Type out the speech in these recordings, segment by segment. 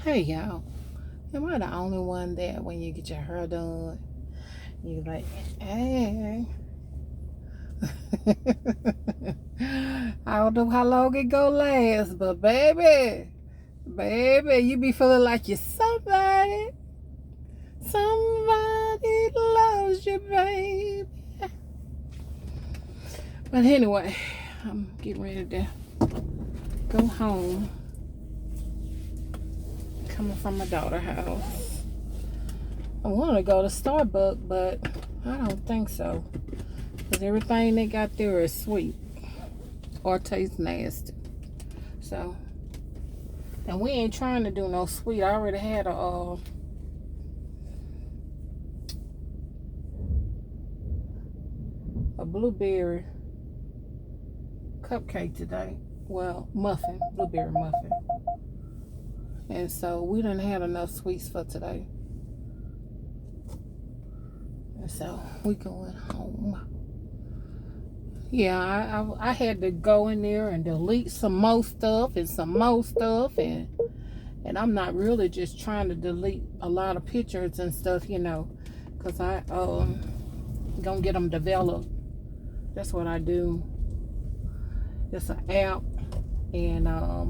Hey y'all, am I the only one that when you get your hair done, you like, hey? I don't know how long it gonna last, but baby, you be feeling like you're somebody. Somebody loves you, baby. But anyway, I'm getting ready to go home. Coming from my daughter's house. I want to go to Starbucks, but I don't think so. Because everything they got there is sweet or tastes nasty. So, and we ain't trying to do no sweet. I already had a blueberry cupcake today. Well, muffin, blueberry muffin. And so we didn't have enough sweets for today. And so we going home. Yeah, I had to go in there and delete some more stuff and some more stuff, and I'm not really just trying to delete a lot of pictures and stuff, because I gonna get them developed. That's what I do. It's an app, and I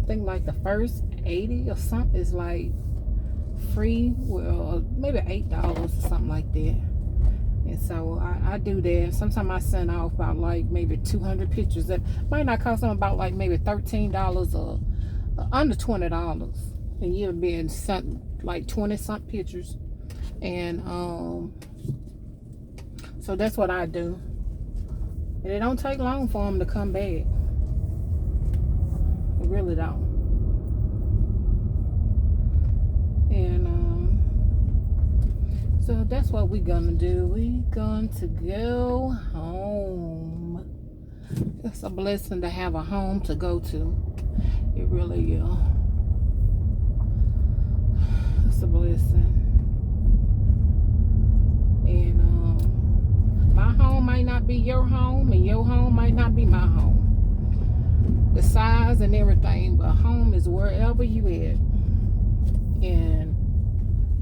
think like the first 80 or something is like free, well maybe $8 or something like that. And so I do that. Sometimes I send off about like maybe 200 pictures that might not cost them about like maybe $13 or under $20. And you'll be sent like 20 something pictures. And so that's what I do. And it don't take long for them to come back. It really don't. And so that's what we're gonna do. We going to go home. It's a blessing to have a home to go to. It really is. It's a blessing. And my home might not be your home, and your home might not be my home. The size and everything, but home is wherever you at.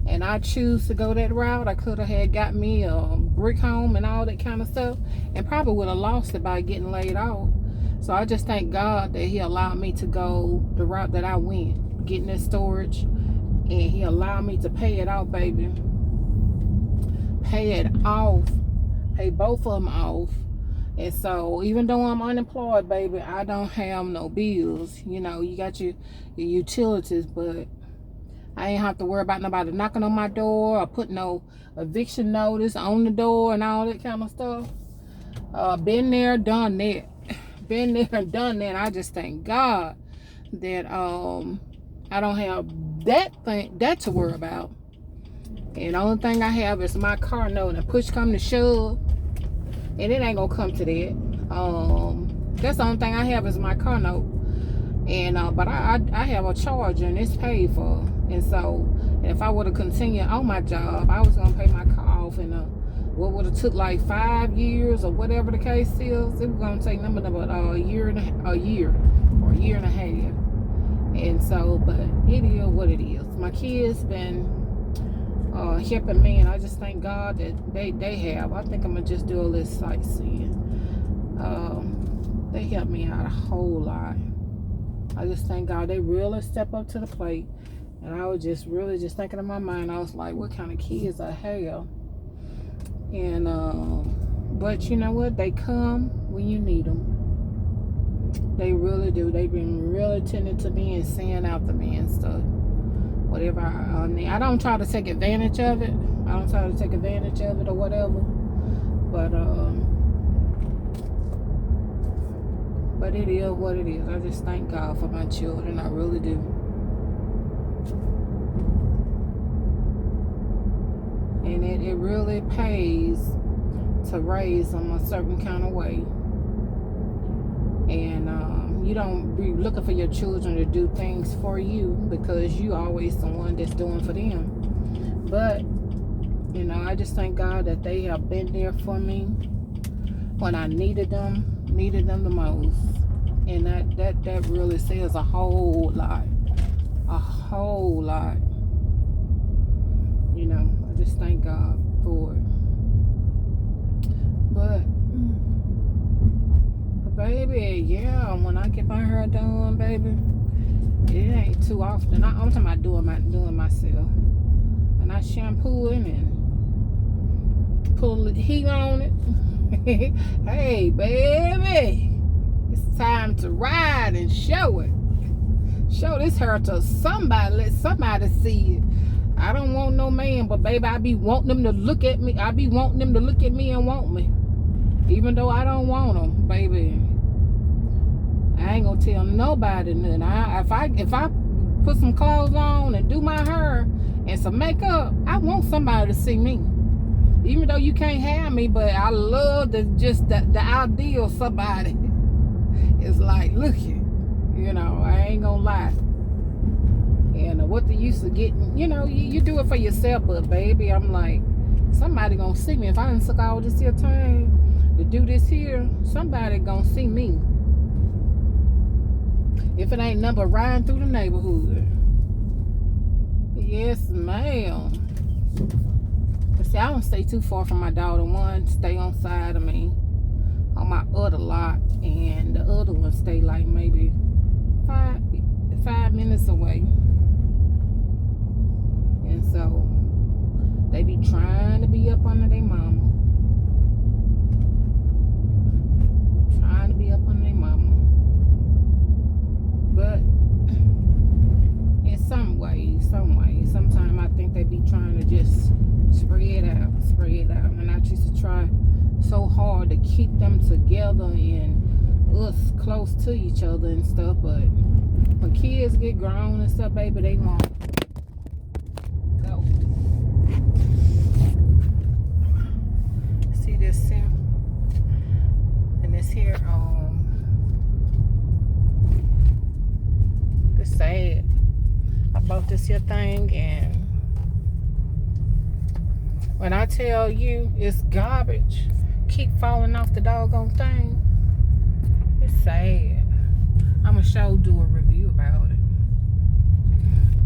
And I choose to go that route. I could have had got me a brick home and all that kind of stuff, and probably would have lost it by getting laid off. So I just thank God that He allowed me to go the route that I went, getting this storage, and He allowed me to pay it off, baby. Pay it off. Pay both of them off. And so even though I'm unemployed, baby, I don't have no bills. You got your utilities, but I ain't have to worry about nobody knocking on my door or putting no eviction notice on the door and all that kind of stuff. Been there, done that. Been there and done that. I just thank God that I don't have that to worry about. And the only thing I have is my car note, and push come to shove, and it ain't gonna come to that. That's the only thing I have is my car note. And but I have a charger, and it's paid for. And so if I would have continued on my job, I was gonna pay my car off in what would have took like 5 years or whatever the case is. It was gonna take them about a year or a year and a half. And so, but it is what it is. My kids been helping me, and I just thank God that they have. I think I'm gonna just do a little sightseeing. They helped me out a whole lot. I just thank God they really step up to the plate. And I was just really just thinking in my mind, I was like, what kind of kids I have? And but you know what? They come when you need them. They really do. They've been really tending to me and seeing after me and stuff. Whatever I need. I don't try to take advantage of it. I don't try to take advantage of it or whatever. But it is what it is. I just thank God for my children. I really do. And it really pays to raise them a certain kind of way. And you don't be looking for your children to do things for you, because you always the one that's doing for them. But I just thank God that they have been there for me when I needed them the most. And that really says a whole lot. A whole lot. You know, I just thank God for it. But baby, yeah, when I get my hair done, baby, it ain't too often. I'm talking about doing myself. And I shampoo it and pull the heat on it. Hey, baby, it's time to ride and show it. Show this hair to somebody. Let somebody see it. I don't want no man, but baby, I be wanting them to look at me. I be wanting them to look at me and want me, even though I don't want them, baby. I ain't gonna tell nobody nothing. If I put some clothes on and do my hair and some makeup, I want somebody to see me. Even though you can't have me, but I love the idea of somebody. It's like, look here, you know, I ain't gonna lie. And what the use of getting, you know, you do it for yourself, but baby, I'm like, somebody gonna see me. If I didn't took all this here time to do this here, somebody gonna see me. If it ain't number riding through the neighborhood. Yes, ma'am. But see, I don't stay too far from my daughter. One stay on side of me on my other lot, and the other one stay like maybe 5 minutes away. And so they be trying to be up under their mama. Trying to be up under their mama. But in some ways, sometimes I think they be trying to just spread out. And I used to try so hard to keep them together and us close to each other and stuff. But when kids get grown and stuff, baby, they won't go. See this here? And this here, it's sad. I bought this here thing, and when I tell you it's garbage, keep falling off the doggone thing, it's sad. I'ma do a review about it.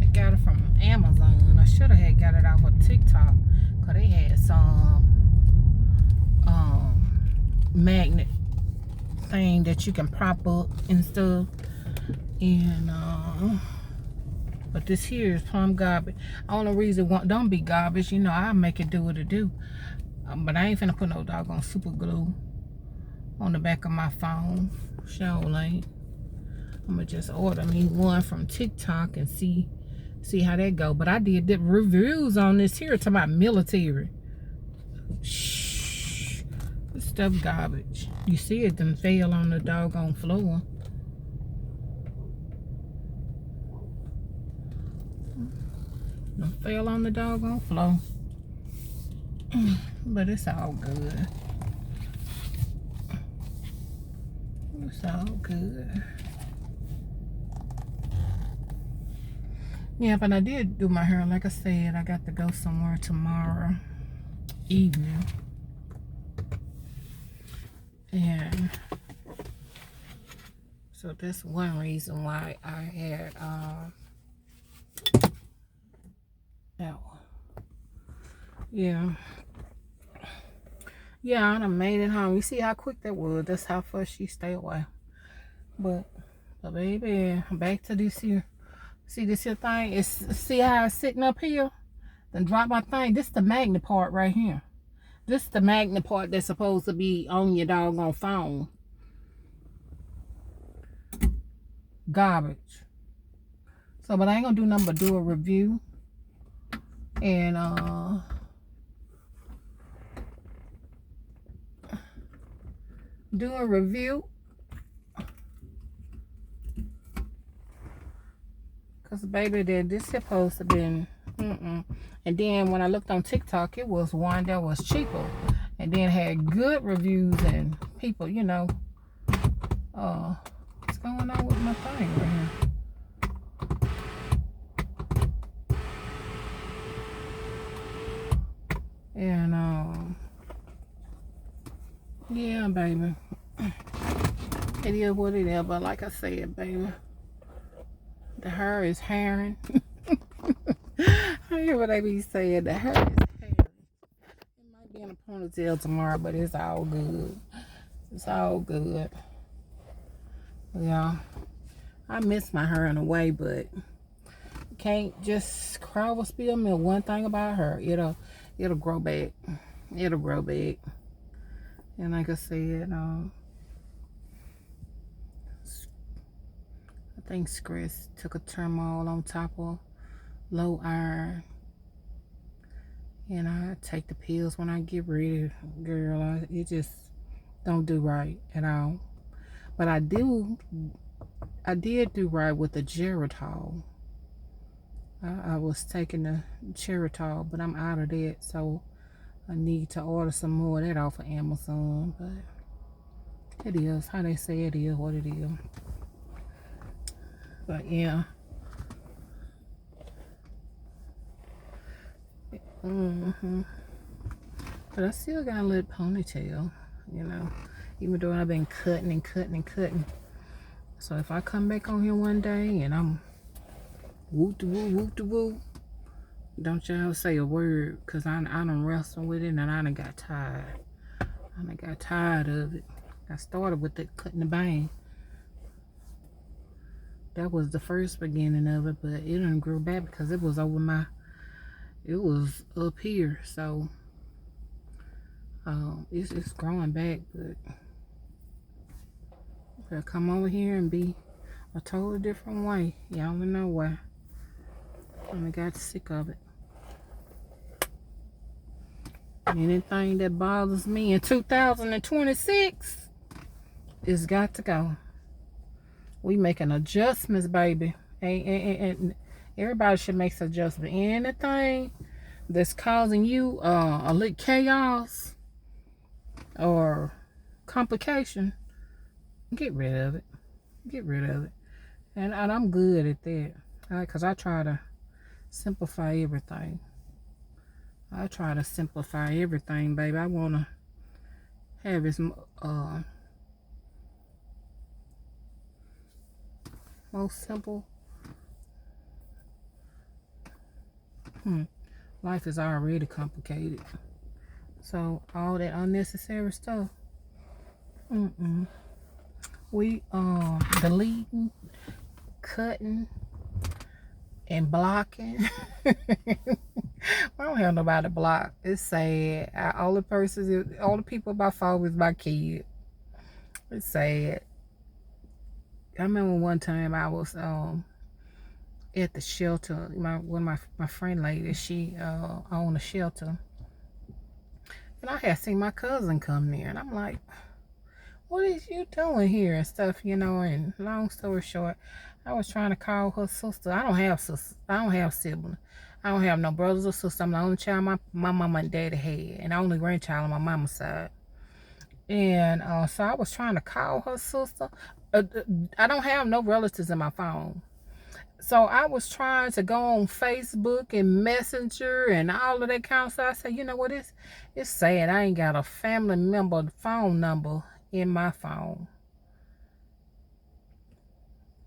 I got it from Amazon. I should have got it off of TikTok, because they had some magnet thing that you can prop up and stuff. And but this here is plumb garbage. Only reason don't be garbage, you know, I'll make it do what it do. But I ain't finna put no doggone super glue on the back of my phone. Sure ain't. I'ma just order me one from TikTok and see how that go. But I did the reviews on this here talking about military. Shh, this stuff garbage. You see it done fell on the doggone floor. Done fell on the doggone floor. But it's all good. It's all good. Yeah, but I did do my hair. Like I said, I got to go somewhere tomorrow evening. And so that's one reason why I had that one. Yeah, I done made it home. You see how quick that was. That's how fast she stay away. But baby, back to this here. See this here thing? See how it's sitting up here? Then drop my thing. This is the magnet part right here. This is the magnet part that's supposed to be on your doggone phone. Garbage. So, but I ain't gonna do nothing but do a review. And do a review. Cause baby, this supposed to been And then when I looked on TikTok, it was one that was cheaper, and then had good reviews and people, you know. What's going on with my thing right here? And yeah, baby, it is what it is. But like I said, baby, the hair is hairing. I hear what they be saying. The hair is hairy. It might be in a ponytail tomorrow, but it's all good. It's all good. Yeah. I miss my hair in a way, but can't just cry or spill milk. One thing about her, it'll grow back. It'll grow back. And like I said, I think stress took a turmoil on top of low iron. And I take the pills when I get ready, girl. It just don't do right at all. But I did do right with the Geritol. I was taking the Geritol, but I'm out of that, so I need to order some more of that off of Amazon. But it is how they say it is, what it is. But yeah. But I still got a little ponytail, even though I've been cutting and cutting and cutting. So if I come back on here one day and I'm whoop-de-woo, don't y'all say a word, because I done wrestled with it and I done got tired. I done got tired of it. I started with it cutting the bang. That was the first beginning of it, but it didn't grow back because it was it was up here. So it's growing back, but I come over here and be a totally different way. Y'all don't know why. I got sick of it. Anything that bothers me in 2026 is got to go. We making adjustments, baby. And everybody should make some adjustments. Anything that's causing you a little chaos or complication, get rid of it. Get rid of it. And I'm good at that. Because I try to simplify everything. I try to simplify everything, baby. I want to have as most simple. Life is already complicated. So all that unnecessary stuff, we deleting, cutting, and blocking. I don't have nobody block. It's sad. All the people by phone is my kid. It's sad. I remember one time I was at the shelter. One of my friend lady, she owned a shelter, and I had seen my cousin come there, and I'm like, "What is you doing here?" and stuff, And long story short, I was trying to call her sister. I don't have sisters. I don't have siblings. I don't have no brothers or sisters. I'm the only child my mama and daddy had, and the only grandchild on my mama's side. And so I was trying to call her sister. I don't have no relatives in my phone. So I was trying to go on Facebook and Messenger and all of that kind of stuff. I said, you know what, it's sad. I ain't got a family member phone number in my phone.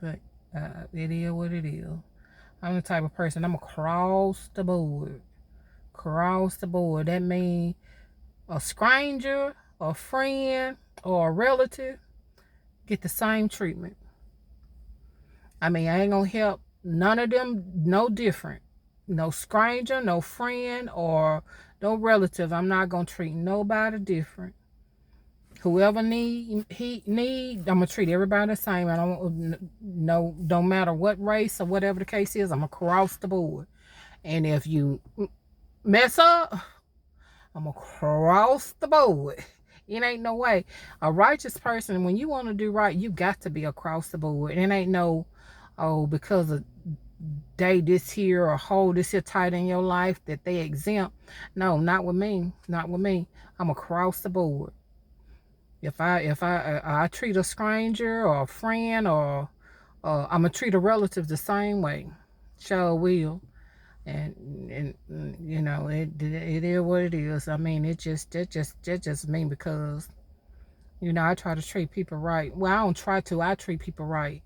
But it is what it is. I'm the type of person, I'm across the board. Across the board. That means a stranger, a friend, or a relative get the same treatment. I mean, I ain't gonna help none of them no different. No stranger, no friend, or no relative. I'm not gonna treat nobody different. Whoever need, I'm gonna treat everybody the same. I don't matter what race or whatever the case is. I'm across the board. And if you mess up, I'm across the board. It ain't no way. A righteous person, when you want to do right, you got to be across the board. It ain't no, because of they this here or hold this here tight in your life that they exempt. No, not with me. Not with me. I'm across the board. If I treat a stranger or a friend or I'm gonna treat a relative the same way. Sure will. And it is what it is. I mean, it just mean because I try to treat people right. Well, I don't try to. I treat people right,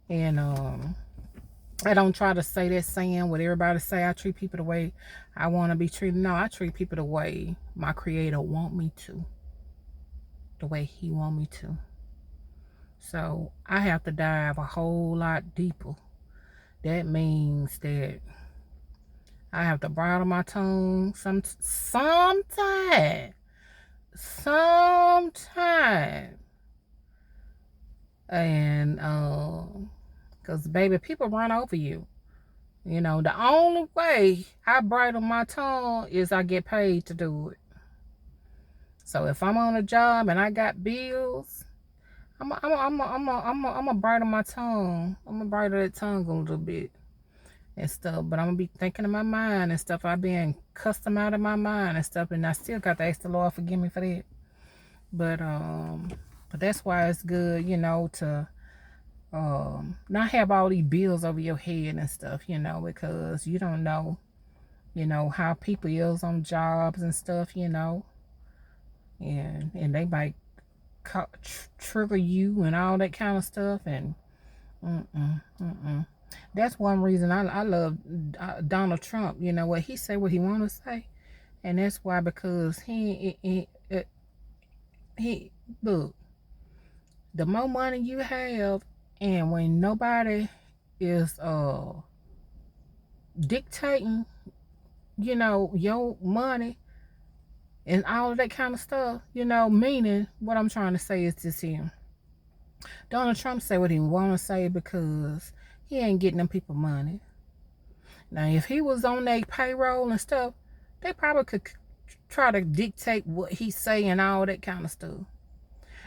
and I don't try to say that saying what everybody say. I treat people the way I want to be treated. No, I treat people the way my creator want me to. The way he want me to. So I have to dive a whole lot deeper. That means that I have to bridle my tongue sometime. And because baby, people run over you. You know, the only way I bridle my tongue is I get paid to do it. So if I'm on a job and I got bills, I'm a bridle my tongue. I'm gonna bridle that tongue a little bit and stuff. But I'm gonna be thinking in my mind and stuff. I being custom out of my mind and stuff. And I still got to ask the Lord forgive me for that. But that's why it's good, you know, to not have all these bills over your head and stuff, you know, because you don't know, you know, how people is on jobs and stuff, you know, and they might trigger you and all that kind of stuff. And that's one reason I love Donald Trump. You know what, he say what he want to say, and that's why, because he look, the more money you have, and when nobody is dictating, you know, your money and all of that kind of stuff, you know, meaning what I'm trying to say is this here. Donald Trump say what he want to say because he ain't getting them people money. Now, if he was on their payroll and stuff, they probably could try to dictate what he say and all that kind of stuff.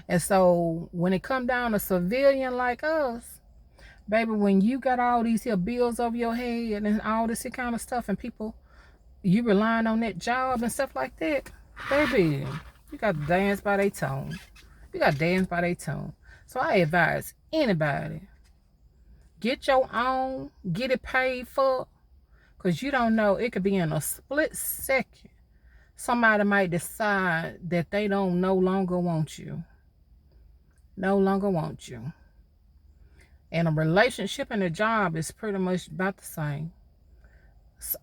And so when it come down to civilian like us, baby, when you got all these here bills over your head and all this here kind of stuff, and people, you relying on that job and stuff like that, baby, you got to dance by their tone. You got to dance by their tone. So I advise anybody, get your own, get it paid for, because you don't know, it could be in a split second. Somebody might decide that they don't no longer want you. No longer want you. And a relationship and a job is pretty much about the same.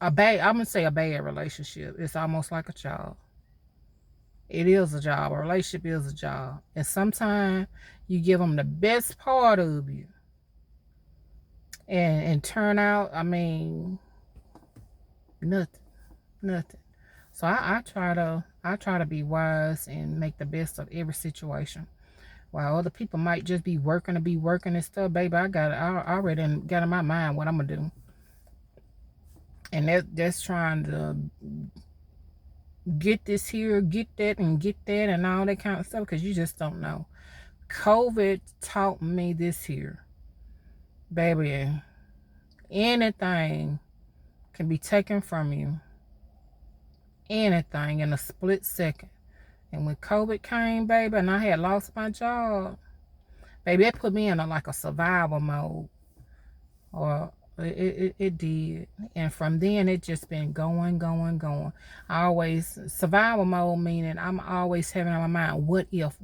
I'm gonna say a bad relationship. It's almost like a job. It is a job. A relationship is a job. And sometimes you give them the best part of you, and turn out, I mean, nothing. So I try to be wise and make the best of every situation. While other people might just be working and stuff, baby, I already got in my mind what I'm gonna do. And that's trying to get this here, get that, and all that kind of stuff, because you just don't know. COVID taught me this here, baby. Anything can be taken from you. Anything in a split second. And when COVID came, baby, and I had lost my job, baby, it put me in like a survival mode. Or it did. And from then, it just been going. I always, survival mode meaning I'm always having on my mind, what if?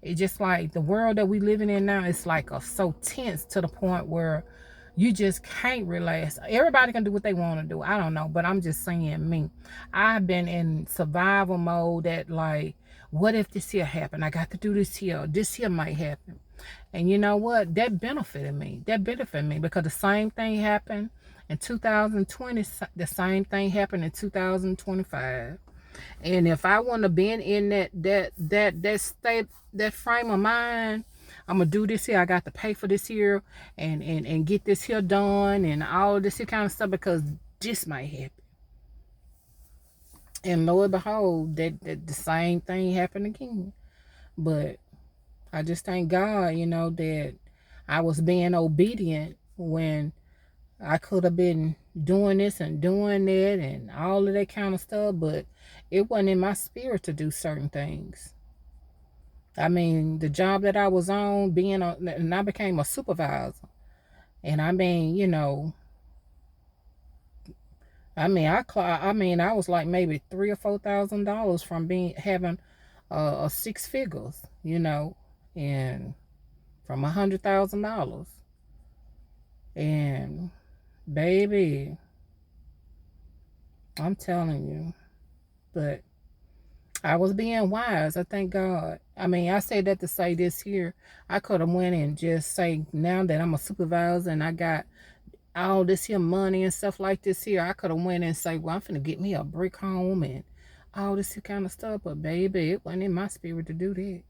It's just like the world that we living in now is like so tense to the point where you just can't relax. Everybody can do what they want to do. I don't know, but I'm just saying me. I've been in survival mode that like, what if this here happened? I got to do this here. This here might happen. And you know what? That benefited me. Because the same thing happened in 2020. The same thing happened in 2025. And if I want to been in that state, that frame of mind, I'm gonna do this here. I got to pay for this here and get this here done and all of this here kind of stuff, because this might happen. And lo and behold, that the same thing happened again. But I just thank God, you know, that I was being obedient when I could have been doing this and doing that and all of that kind of stuff, but it wasn't in my spirit to do certain things. I mean, the job that I was on, and I became a supervisor. And I mean, you know, I was like maybe $3,000 or $4,000 from having a six figures, you know, and from $100,000. And baby, I'm telling you, but I was being wise. I thank God. I mean, I say that to say this here. I could have went and just say now that I'm a supervisor and I got all this here money and stuff like this here, I could have went and say, well, I'm finna get me a brick home and all this here kind of stuff. But baby, it wasn't in my spirit to do that.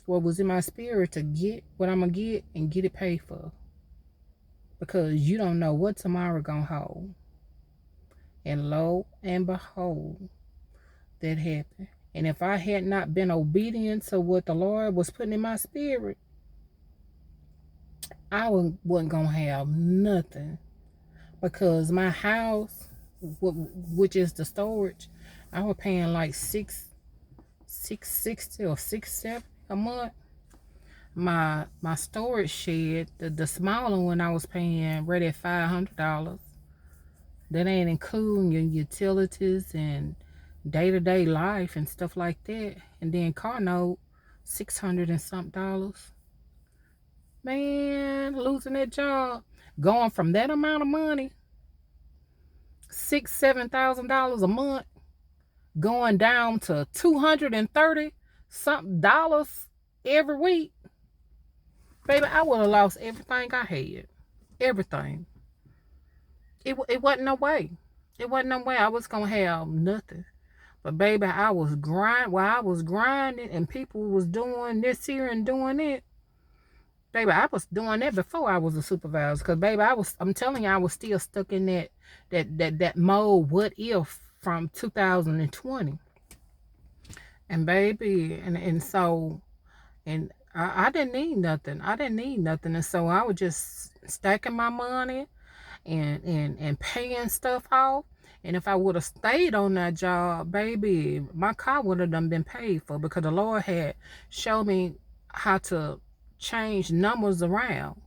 What was in my spirit to get what I'm gonna get and get it paid for, because you don't know what tomorrow gonna hold. And lo and behold, that happened. And if I had not been obedient to what the Lord was putting in my spirit, I wasn't gonna have nothing, because my house, which is the storage, I was paying like 660 or 670 a month. My storage shed, the smaller one, I was paying right at $500. That ain't including your utilities and day-to-day life and stuff like that. And then car note, 600 and something dollars. Man, losing that job, going from that amount of money, $7,000 a month, going down to 230 something dollars every week. Baby, I would have lost everything I had. Everything. It wasn't no way. It wasn't no way I was gonna have nothing. But baby, I was grinding and people was doing this here and doing it. Baby, I was doing that before I was a supervisor. Cause baby, I'm telling you, I was still stuck in that mode, what if, from 2020. And baby, and so, and I didn't need nothing. And so I was just stacking my money and paying stuff off. And if I would have stayed on that job, baby, my car would have done been paid for, because the Lord had showed me how to change numbers around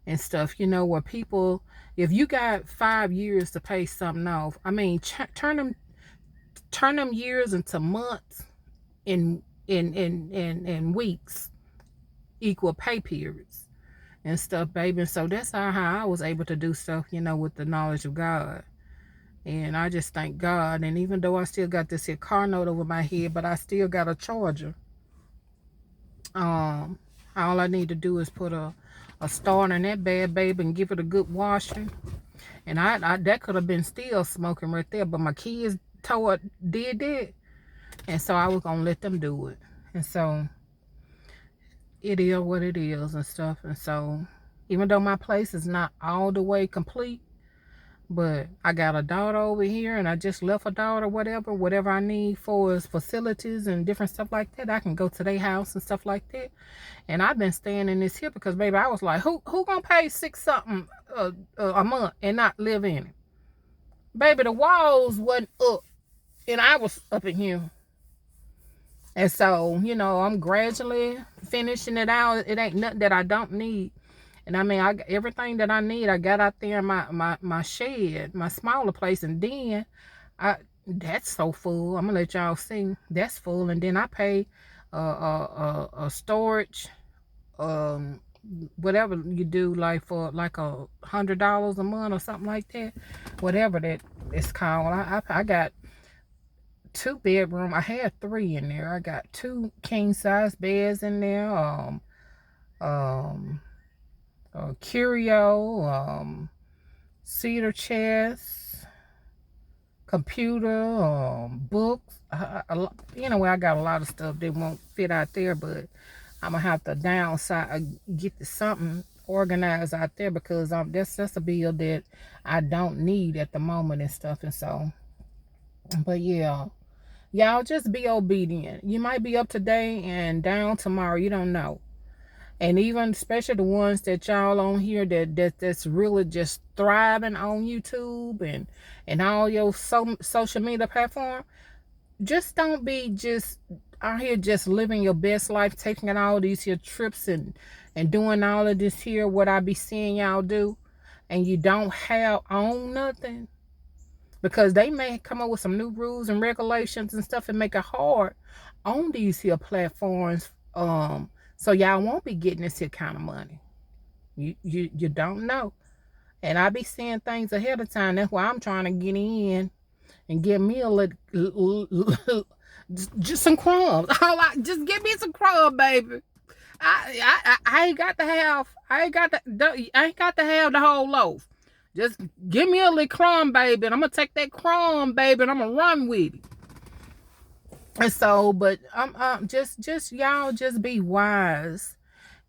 and stuff, where people, if you got 5 years to pay something off, I mean, turn them years into months, in weeks equal pay periods and stuff, baby. And so that's how I was able to do stuff, with the knowledge of God. And I just thank God. And even though I still got this here car note over my head, but I still got a charger. All I need to do is put a start in that bad baby and give it a good washing. And I that could have been still smoking right there, but my kids did that. And so I was gonna let them do it. And so it is what it is and stuff. And so even though my place is not all the way complete, but I got a daughter over here, and I just left a daughter, whatever I need for is facilities and different stuff like that. I can go to their house and stuff like that. And I've been staying in this here because, baby, I was like, who gonna pay $6 something a month and not live in it? Baby, the walls wasn't up, and I was up in here. And so, I'm gradually finishing it out. It ain't nothing that I don't need. And I mean, everything that I need, I got out there in my shed, my smaller place. And then, that's so full. I'm going to let y'all see. That's full. And then I pay a storage, whatever you do, like for like $100 a month or something like that. Whatever that is called. I got 2 bedroom. I had 3 in there. I got 2 king size beds in there. Curio, cedar chest, computer, books. I got a lot of stuff that won't fit out there, but I'm gonna have to downside, get something organized out there, because that's a bill that I don't need at the moment and stuff. And so, but yeah. Y'all just be obedient. You might be up today and down tomorrow. You don't know. And even especially the ones that y'all on here that's really just thriving on YouTube and all your social media platform. Just don't be just out here just living your best life, taking all these here trips and doing all of this here, what I be seeing y'all do, and you don't have own nothing. Because they may come up with some new rules and regulations and stuff and make it hard on these here platforms. So y'all won't be getting this here kind of money. You don't know. And I be seeing things ahead of time. That's why I'm trying to get in and get me a little, just some crumbs. Just give me some crumbs, baby. I ain't got to have. I ain't got to have the whole loaf. Just give me a little crumb, baby, and I'm gonna take that crumb, baby, and I'm gonna run with it. And so, but just y'all just be wise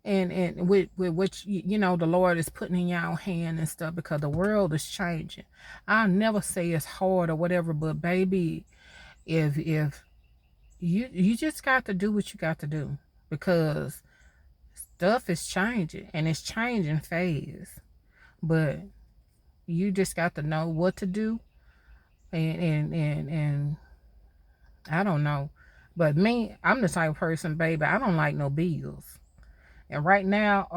and with which the Lord is putting in y'all hand and stuff, because the world is changing. I'll never say it's hard or whatever, but baby, if you just got to do what you got to do, because stuff is changing and it's changing fast. But you just got to know what to do, and I don't know. But me, I'm the type of person, baby, I don't like no bills. And right now,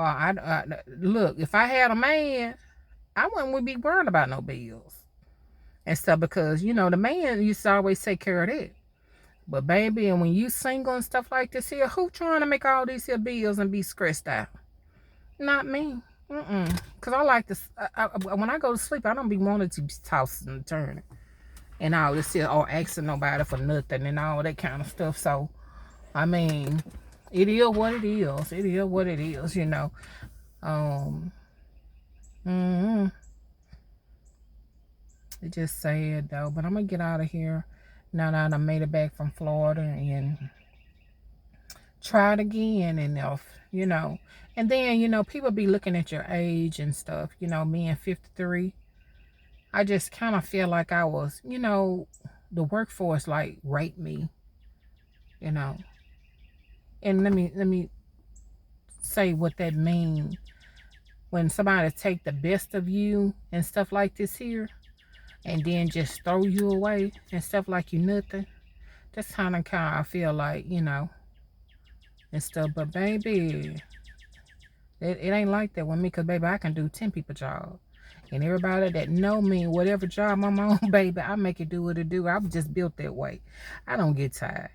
look, if I had a man, I wouldn't be worried about no bills and stuff, because the man used to always take care of that. But baby, and when you single and stuff like this here, who trying to make all these here bills and be stressed out? Not me. Cause I like this. When I go to sleep, I don't be wanting to be tossing and turning and all this here, or asking nobody for nothing and all that kind of stuff. So, I mean, it is what it is. It is what it is. Um, mm It's just sad though. But I'm gonna get out of here now that I made it back from Florida and try it again. And and then people be looking at your age and stuff. Me at 53, I just kind of feel like I was, the workforce like raped me, you know. And let me say what that means. When somebody take the best of you and stuff like this here, and then just throw you away and stuff like you nothing. That's kind of I feel like, and stuff. But baby, it ain't like that with me, because baby, I can do 10 people job. And everybody that know me, whatever job I'm on, baby, I make it do what it do. I'm just built that way. I don't get tired,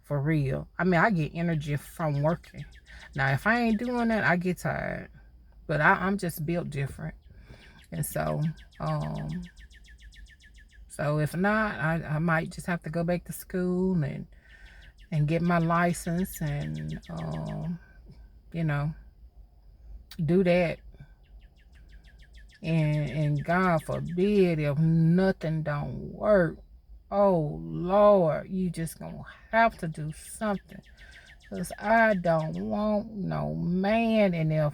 for real. I mean, I get energy from working. Now, if I ain't doing that, I get tired. But I'm just built different. And so, so if not, I might just have to go back to school and get my license and, do that. And God forbid if nothing don't work. Oh, Lord, you just gonna have to do something. Because I don't want no man. And I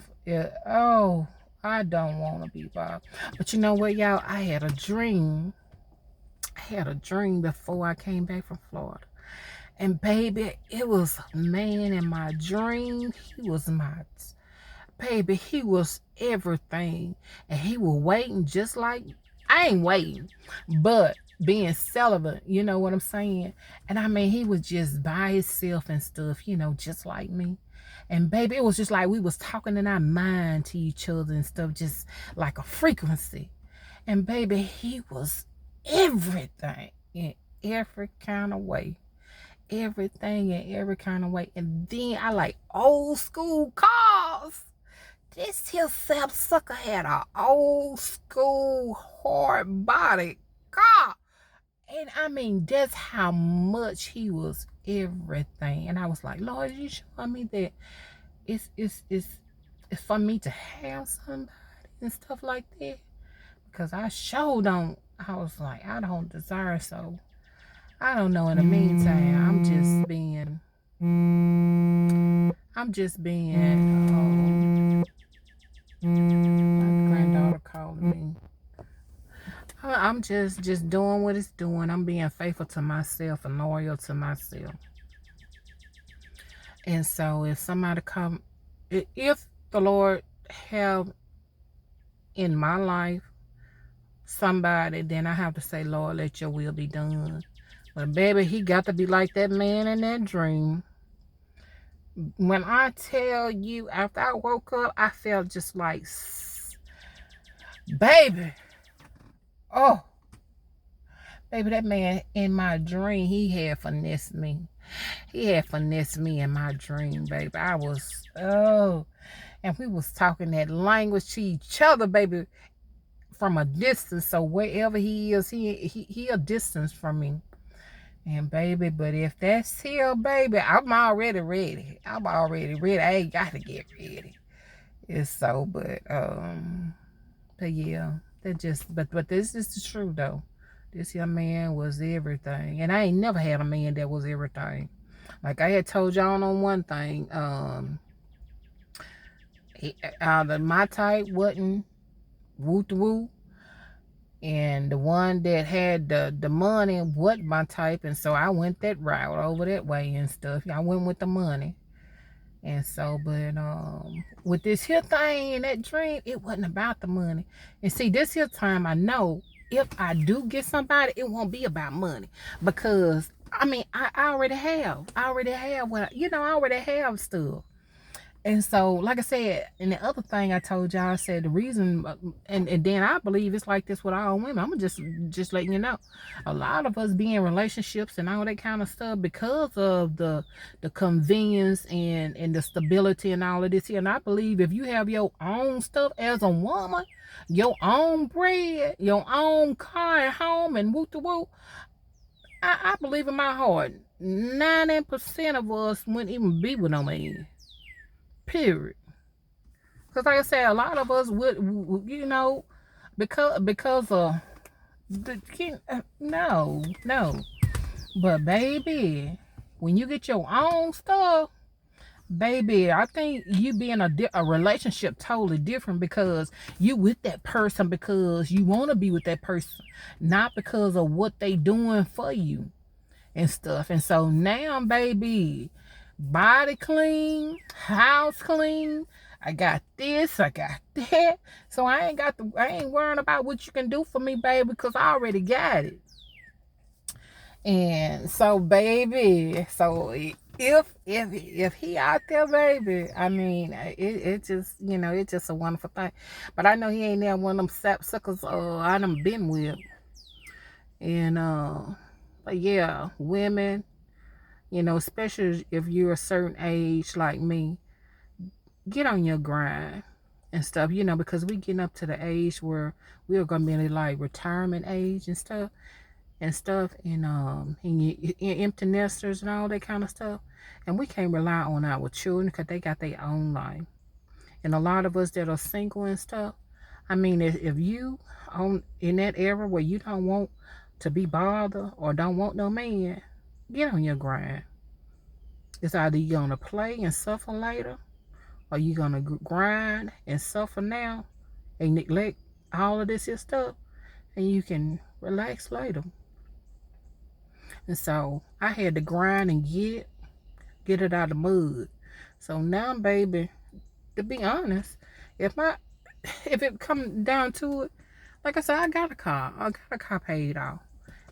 don't want to be bothered. But you know what, y'all? I had a dream. Before I came back from Florida. And baby, it was a man in my dream. He was my baby. He was everything. And he was waiting just like, I ain't waiting, but being celibate, you know what I'm saying? And I mean, he was just by himself and stuff, just like me. And baby, it was just like we was talking in our mind to each other and stuff, just like a frequency. And baby, he was everything in every kind of way. Everything in every kind of way. And then I like old school cars. This here sucker had an old school hard body car. And I mean, that's how much he was everything. And I was like, Lord, you showing me that it's for me to have somebody and stuff like that? Because I sure don't. I was like, I don't desire. So I don't know. In the meantime, I'm just being my granddaughter calling me. I'm just doing what it's doing. I'm being faithful to myself and loyal to myself. And so if somebody come, if the Lord have in my life somebody, then I have to say, Lord, let your will be done. But baby, he got to be like that man in that dream. When I tell you, after I woke up, I felt just like, baby, oh, baby, that man in my dream, he had finessed me. He had finessed me in my dream, baby. I was, and we was talking that language to each other, baby, from a distance. So wherever he is, he a distance from me. And baby, but if that's here, baby, I'm already ready. I'm already ready. I ain't got to get ready. It's so, but yeah, that just, but this is the truth though. This young man was everything, and I ain't never had a man that was everything. Like I had told y'all on one thing, my type wasn't woo woo, and the one that had the money wasn't my type, and so I went that route over that way and stuff. I went with the money. And so, but with this here thing and that dream, it wasn't about the money. And see, this here time, I know if I do get somebody, it won't be about money. Because, I mean, I already have. I already have what, I already have stuff. And so, like I said, and the other thing I told y'all, I said the reason, and then I believe it's like this with all women. I'm just letting you know, a lot of us be in relationships and all that kind of stuff because of the convenience and the stability and all of this here. And I believe if you have your own stuff as a woman, your own bread, your own car and home and whoop de whoop, I believe in my heart, 90% of us wouldn't even be with no man. Period. Because like I said, a lot of us would, because of no. But baby, when you get your own stuff, baby, I think you be in a relationship totally different because you with that person because you want to be with that person, not because of what they doing for you and stuff. And so now, baby, body clean, house clean. I got this, I got that. So I ain't worrying about what you can do for me, baby, because I already got it. And so, baby, so if he out there, baby, I mean, it just, it's just a wonderful thing. But I know he ain't there one of them sap suckers I done been with. And but yeah, women, especially if you're a certain age like me, get on your grind and stuff, because we getting up to the age where we're gonna be in like retirement age and stuff, and you empty nesters and all that kind of stuff, and we can't rely on our children because they got their own life. And a lot of us that are single and stuff, I mean, if you in that era where you don't want to be bothered or don't want no man, get on your grind. It's either you're gonna play and suffer later, or you're gonna grind and suffer now and neglect all of this here stuff, and you can relax later. And so I had to grind and get it out of the mud. So now, baby, to be honest, if it come down to it, like I said, I got a car. I got a car paid off.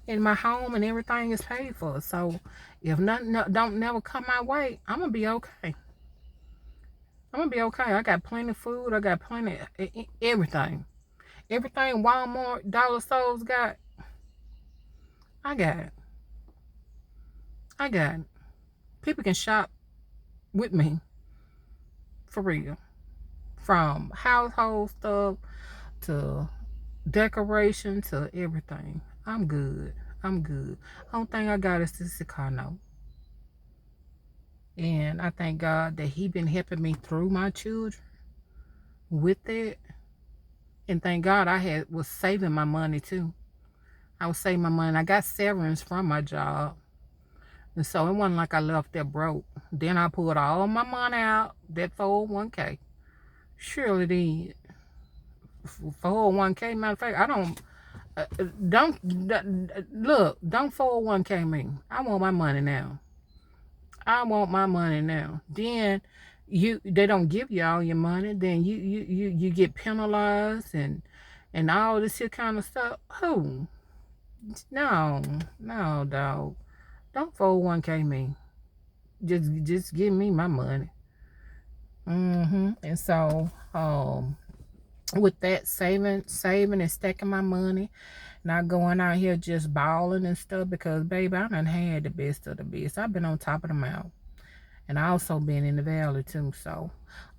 And my home and everything is paid for. So if nothing don't never come my way, I'm gonna be okay. I'm gonna be okay. I got plenty of food. I got plenty of everything. Everything Walmart, dollar stores got, I got it. I got it. People can shop with me. For real. From household stuff to decoration to everything. I'm good. I'm good. Only thing I got is this car note. And I thank God that he been helping me through my children with it. And thank God I was saving my money too. I was saving my money. I got severance from my job. And so it wasn't like I left there broke. Then I pulled all my money out, that 401k. Surely did. 401k, matter of fact, I don't 401k me. I want my money now. I want my money now. Then they don't give you all your money. Then you get penalized and all this here kind of stuff. Who? No, dog. Don't 401k me. Just give me my money. And so with that, saving and stacking my money, not going out here just balling and stuff, because baby, I done had the best of the best. I've been on top of the mountain, and I also been in the valley too. So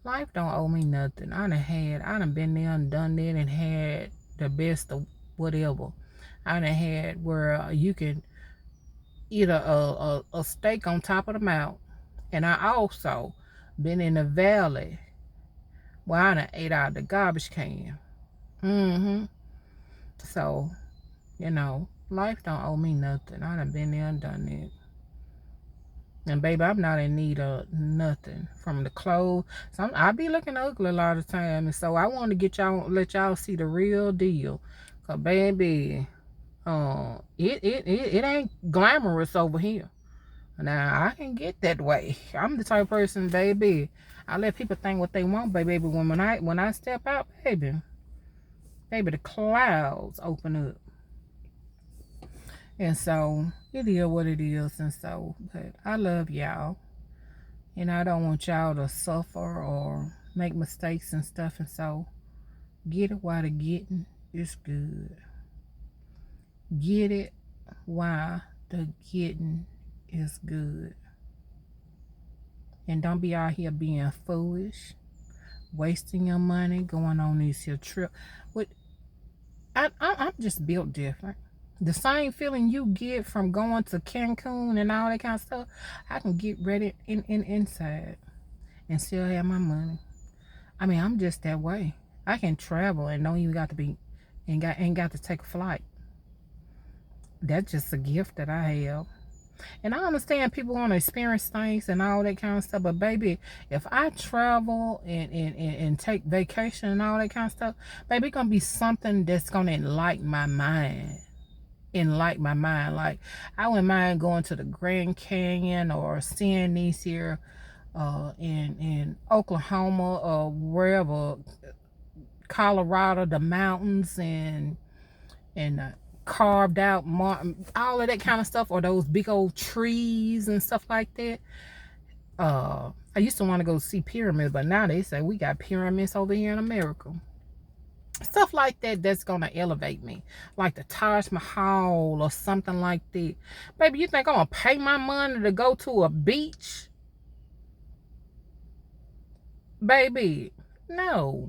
Life don't owe me nothing. I done been there and done that and had the best of whatever. I done had where you can eat a steak on top of the mountain. And I also been in the valley where I done ate out of the garbage can. Mm-hmm. So, life don't owe me nothing. I done been there and done it. And baby, I'm not in need of nothing from the clothes. So I be looking ugly a lot of time, and so I want to let y'all see the real deal. Cause baby, it ain't glamorous over here. Now I can get that way. I'm the type of person, baby. I let people think what they want, baby. But when I step out, baby, the clouds open up. And so it is what it is. And so, but I love y'all. And I don't want y'all to suffer or make mistakes and stuff. And so get it while the getting is good. Get it while the getting is good. And don't be out here being foolish, wasting your money, going on these here trips. I'm just built different. The same feeling you get from going to Cancun and all that kind of stuff, I can get ready inside and still have my money. I mean, I'm just that way. I can travel and don't even got to be, ain't got to take a flight. That's just a gift that I have. And I understand people want to experience things and all that kind of stuff, but baby, if I travel and take vacation and all that kind of stuff, baby, it's gonna be something that's gonna enlighten my mind. Like I wouldn't mind going to the Grand Canyon or seeing these here in Oklahoma or wherever, Colorado, the mountains and carved out all of that kind of stuff, or those big old trees and stuff like that. I used to want to go see pyramids, but now they say we got pyramids over here in America. Stuff like that, that's gonna elevate me, like the Taj Mahal or something like that. Baby, you think I'm gonna pay my money to go to a beach? Baby, no.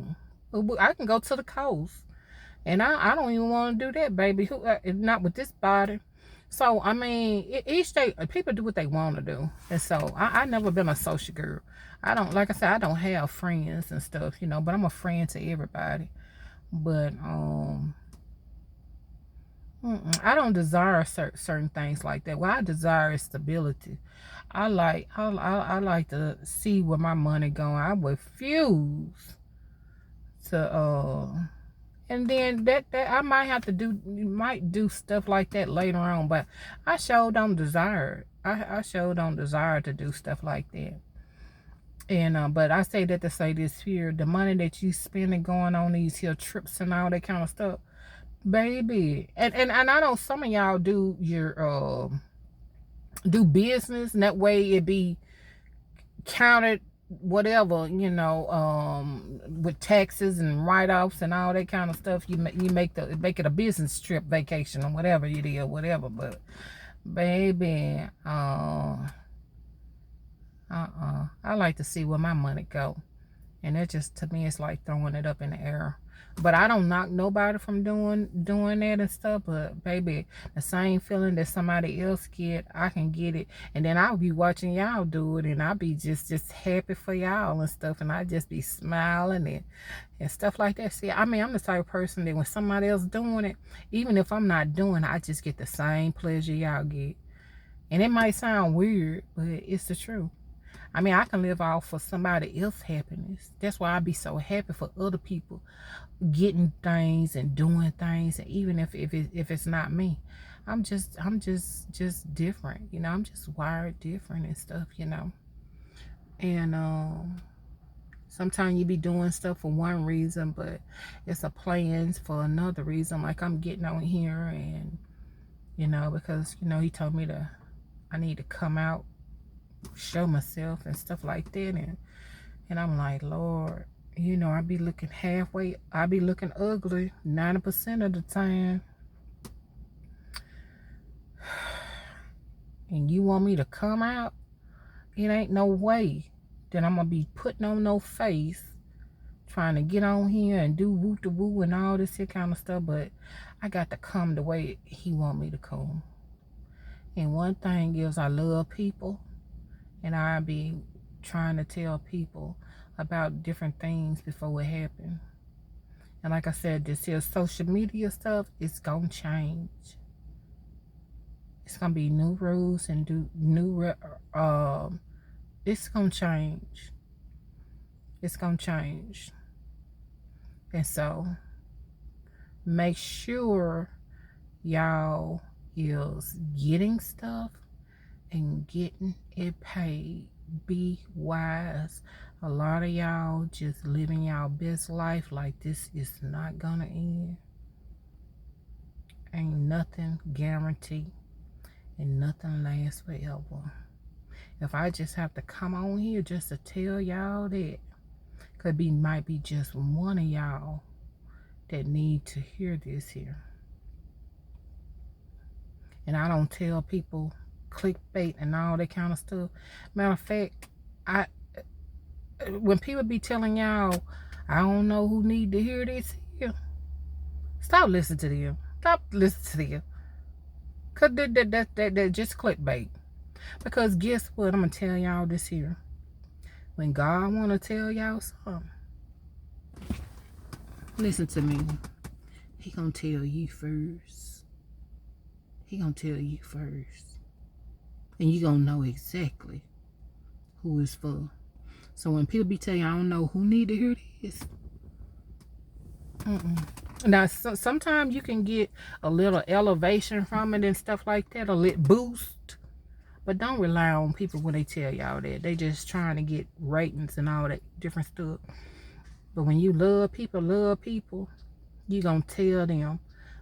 I can go to the coast, and I don't even want to do that, baby. Not with this body. So I mean, each day people do what they want to do, and so I never been a social girl. I don't, like I said, I don't have friends and stuff, but I'm a friend to everybody. But I don't desire certain things like that. What I desire is stability. I like to see where my money going. I refuse to and then that I might do stuff like that later on, but I sure don't desire it. I sure don't desire to do stuff like that. And but I say that to say this here, the money that you spending going on these here trips and all that kind of stuff, baby. And I know some of y'all do your do business, and that way it be counted whatever, with taxes and write-offs and all that kind of stuff. You make it a business trip, vacation, or whatever it is, whatever. But baby, I like to see where my money go, and it just, to me, it's like throwing it up in the air. But I don't knock nobody from doing that and stuff. But baby, the same feeling that somebody else get, I can get it. And then I'll be watching y'all do it, and I'll be just happy for y'all and stuff. And I just be smiling and stuff like that. See, I mean, I'm the type of person that when somebody else doing it, even if I'm not doing it, I just get the same pleasure y'all get. And it might sound weird, but it's the truth. I mean, I can live off for somebody else's happiness. That's why I be so happy for other people getting things and doing things, and even if it's not me. I'm just different, I'm just wired different and stuff, and sometimes you be doing stuff for one reason, but it's a plans for another reason. Like I'm getting on here, and because he told me I need to come out, show myself and stuff like that, and I'm like, Lord, I be looking halfway, I be looking ugly 90% of the time, and you want me to come out? It ain't no way. that I'm going to be putting on no face, trying to get on here and do woo-to-woo and all this here kind of stuff, but I got to come the way he want me to come. And one thing is, I love people, and I be trying to tell people about different things before it happens. And like I said, this here social media stuff, it's gonna change. It's gonna be new rules and it's gonna change. It's gonna change. And so make sure y'all is getting stuff and getting it paid. Be wise. A lot of y'all just living y'all best life like this is not gonna end. Ain't nothing guaranteed, and nothing lasts forever. If I just have to come on here just to tell y'all that, might be just one of y'all that need to hear this here. And I don't tell people clickbait and all that kind of stuff. Matter of fact, when people be telling y'all, I don't know who need to hear this here, stop listening to them. Stop listening to them. Cause that just clickbait. Because guess what? I'm gonna tell y'all this here. When God wanna tell y'all something, listen to me. He gonna tell you first. He gonna tell you first. And you gonna know exactly who it's for. So when people be telling you, I don't know who need to hear this. Now, sometimes you can get a little elevation from it and stuff like that, a little boost. But don't rely on people when they tell y'all that. They just trying to get ratings and all that different stuff. But when you love people, you gonna tell them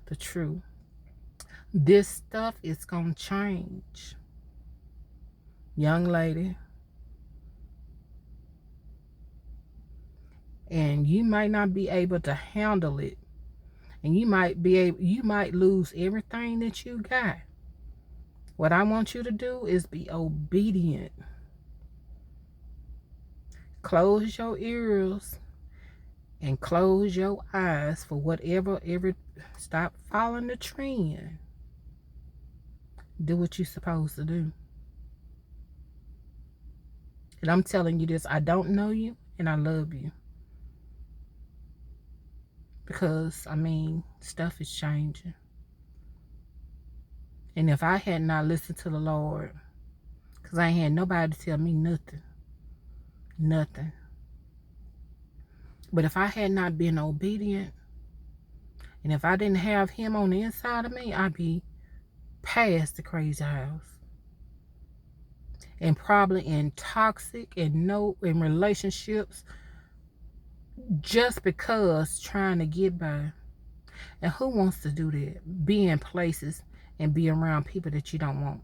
the truth. This stuff is gonna change. Young lady. And you might not be able to handle it. And you might lose everything that you got. What I want you to do is be obedient. Close your ears and close your eyes for whatever. Stop following the trend. Do what you're supposed to do. And I'm telling you this, I don't know you and I love you. Because, I mean, stuff is changing. And if I had not listened to the Lord, because I ain't had nobody to tell me nothing. Nothing. But if I had not been obedient, and if I didn't have him on the inside of me, I'd be past the crazy house. And probably in toxic and in relationships, just because trying to get by. And who wants to do that? Be in places and be around people that you don't want.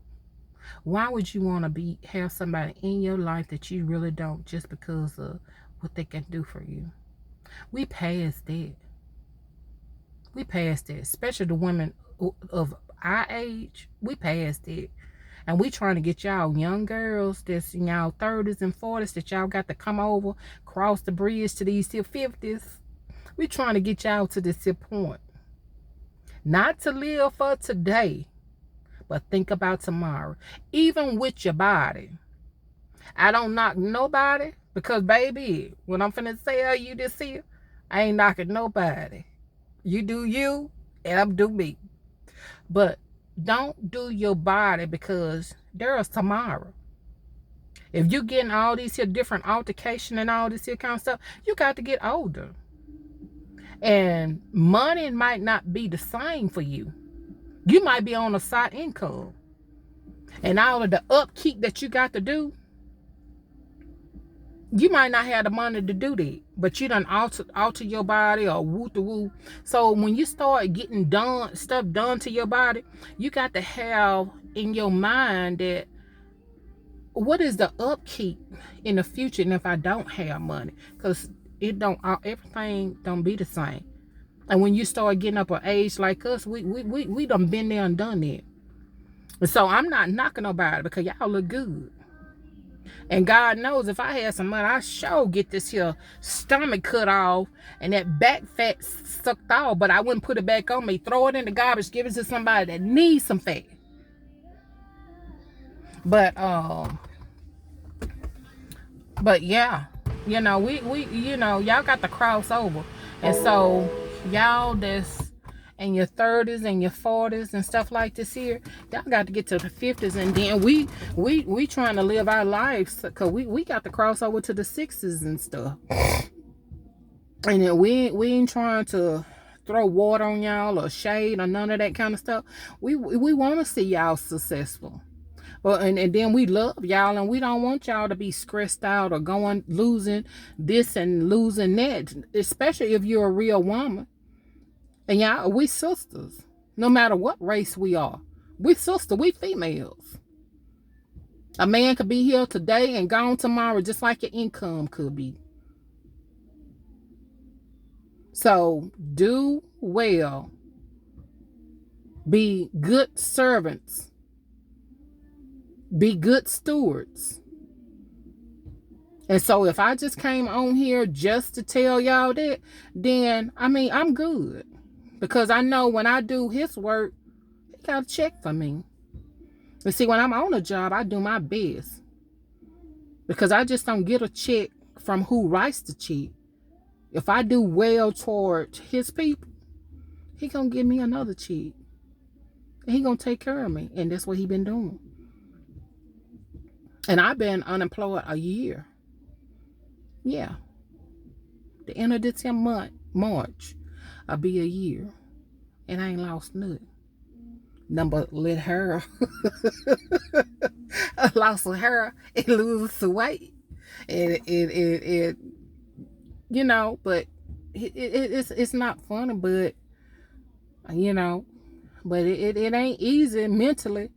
Why would you want to have somebody in your life that you really don't, just because of what they can do for you? We past that. We past that. Especially the women of our age. We past that. And we trying to get y'all young girls that's in y'all 30s and 40s that y'all got to come over, cross the bridge to these here 50s. We trying to get y'all to this here point. Not to live for today, but think about tomorrow. Even with your body. I don't knock nobody, because baby, when I'm finna tell you this here, I ain't knocking nobody. You do you, and I'm do me. But don't do your body, because there's tomorrow. If you getting all these here different altercation and all this here kind of stuff, you got to get older. And money might not be the same for you. You might be on a side income. And all of the upkeep that you got to do, you might not have the money to do that. But you done alter your body or woo-to-woo. So when you start getting stuff done to your body, you got to have in your mind that, what is the upkeep in the future? And if I don't have money, because everything don't be the same. And when you start getting up an age like us, we done been there and done that. And so I'm not knocking nobody, because y'all look good. And God knows if I had some money, I sure get this here stomach cut off and that back fat sucked off, but I wouldn't put it back on me. Throw it in the garbage, give it to somebody that needs some fat. But yeah, y'all got to cross over. And so y'all that's in your 30s and your 40s and stuff like this here, y'all got to get to the 50s, and then we trying to live our lives, because we got to cross over to the 60s and stuff. And then we ain't trying to throw water on y'all or shade or none of that kind of stuff. We want to see y'all successful. Well, and then we love y'all, and we don't want y'all to be stressed out or losing this and losing that, especially if you're a real woman. And y'all, we sisters, no matter what race we are. We sisters, we females. A man could be here today and gone tomorrow, just like your income could be. So do well. Be good servants. Be good stewards. And so if I just came on here just to tell y'all that, then, I mean, I'm good. Because I know when I do his work, he got a check for me. And see, when I'm on a job, I do my best. Because I just don't get a check from who writes the check. If I do well toward his people, he gonna give me another check. And he gonna take care of me. And that's what he been doing. And I've been unemployed a year. Yeah. The end of this month, March, I'll be a year. And I ain't lost nothing. Number let her I lost her and lose some weight. It but it's not funny, but but it ain't easy mentally,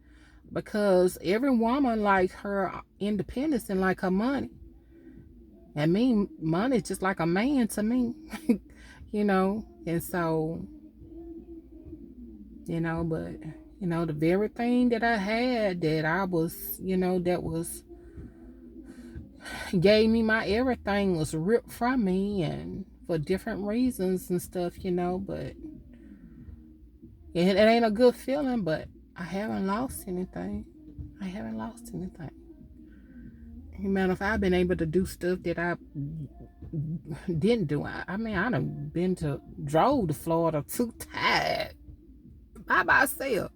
because every woman like her independence and like her money. I mean, money is just like a man to me. And so, but, the very thing that I had that I was, that was, gave me my everything was ripped from me, and for different reasons and stuff, but it ain't a good feeling, but I haven't lost anything. Matter if I've been able to do stuff that I didn't do. I mean, I done drove to Florida 2 times by myself.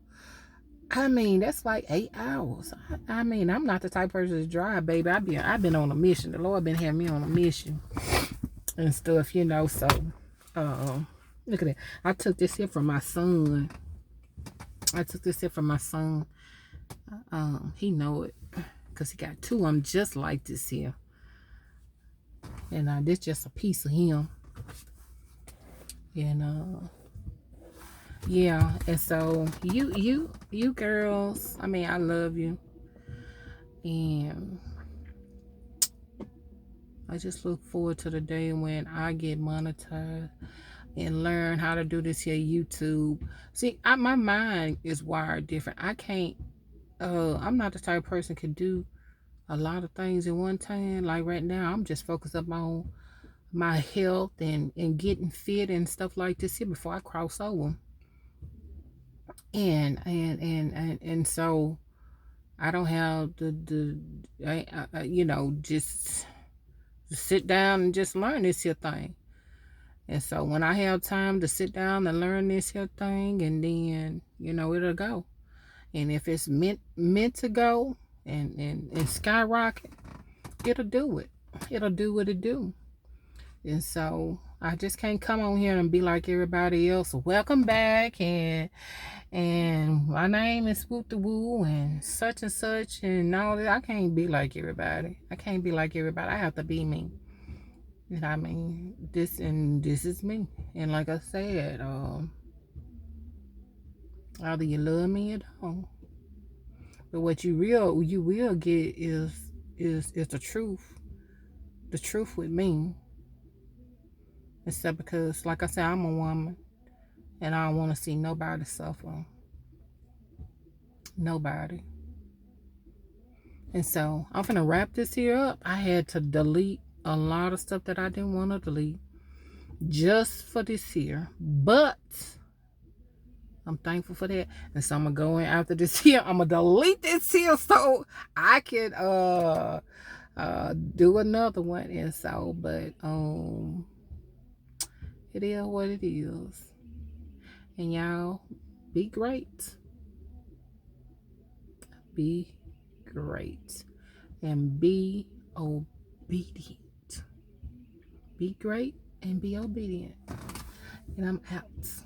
I mean, that's like 8 hours. I mean, I'm not the type of person to drive, baby. I've been on a mission. The Lord been having me on a mission and stuff, so look at that. I took this here from my son. He know it, because he got 2 of them just like this here. And this just a piece of him. And yeah, and so you girls, I mean, I love you. And I just look forward to the day when I get monetized and learn how to do this here YouTube. See, my mind is wired different. I can't, I'm not the type of person could do a lot of things at one time. Like right now, I'm just focused up on my health and getting fit and stuff like this here before I cross over. And so I don't have just sit down and just learn this here thing. And so when I have time to sit down and learn this here thing, and then it'll go. And if it's meant to go and skyrocket, it'll do it. It'll do what it do. And so I just can't come on here and be like everybody else. Welcome back, and my name is Swoop the Woo and such and all that. I can't be like everybody. I have to be me. And I mean, this is me. And like I said, either you love me or don't. But what you will get is the truth. The truth with me. Except because, like I said, I'm a woman, and I don't want to see nobody suffer. Nobody. And so I'm gonna wrap this here up. I had to delete a lot of stuff that I didn't want to delete just for this year, but I'm thankful for that. And so I'm gonna go in after this here. I'm gonna delete this here so I can do another one. And so, but it is what it is. And y'all be great. Be great. And be obedient. Be great and be obedient. And I'm out.